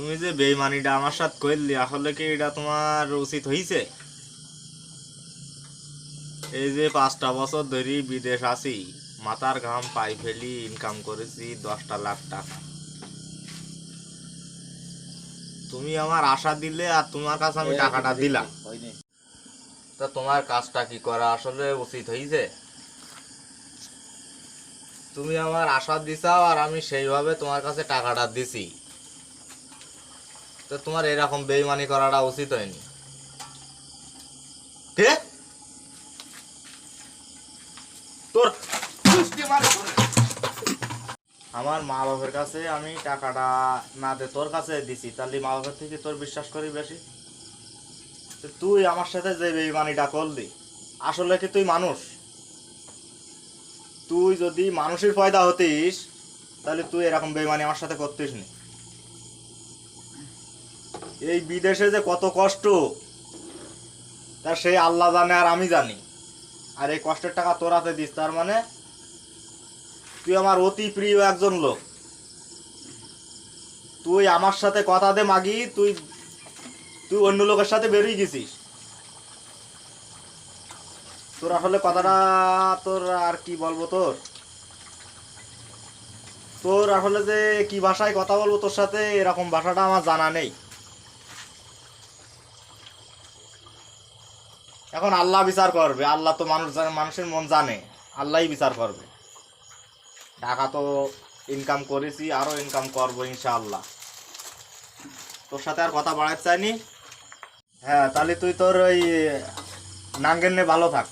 তুমি যে বেইমানিটা আমার সাথে করলি, আসলে কি এটা তোমার উচিত হইছে? এই যে 5টা বছর ধরে বিদেশ আছি, মাথার ঘাম পাই ফেলি ইনকাম করেছি 10টা লাখ টাকা। তুমি আমার আশা দিলে আর তোমার কাছে আমি টাকাটা দিলাম, তা তোমার কাজটা কি করা আসলে উচিত হইছে? তুমি আমার আশা দিছাও আর আমি সেইভাবে তোমার কাছে টাকাটা দিছি, তো তোমার এরকম বেইমানি করাটা উচিত হয়নি। কে তোর আমার মা বাবার কাছে আমি টাকাটা না দে তোর কাছে দিছি, তাহলে মা বাবার থেকে তোর বিশ্বাস করি বেশি। তো তুই আমার সাথে যে বেইমানিটা করলি, আসলে কি তুই মানুষ? তুই যদি মানুষের ফয়দা হতিস তাহলে তুই এরকম বেইমানি আমার সাথে করতিস নি। এই বিদেশে যে কত কষ্ট তা সেই আল্লাহ জানে আর আমি জানি। আর এই কষ্টের টাকা তোর হাতে দিস, তার মানে তুই আমার অতি প্রিয় একজন লোক। তুই আমার সাথে কথা দে মাগি, তুই তুই অন্য লোকের সাথে বেরিয়ে গেছিস। তোর আসলে কথাটা তোর আর কি বলবো, তোর তোর আসলে যে কি ভাষায় কথা বলবো তোর সাথে, এরকম ভাষাটা আমার জানা নেই। এখন আল্লাহ বিচার করবে, আল্লাহ তো মানুষ জানে, মানুষের মন জানে, আল্লাহই বিচার করবে। টাকা তো ইনকাম করেছি, আরো ইনকাম করবো ইনশাআল্লাহ। তোর সাথে আর কথা বাড়াতে চাইনি। হ্যাঁ, তাহলে তুই তোর ওই নাঙ্গের নিয়ে ভালো থাক।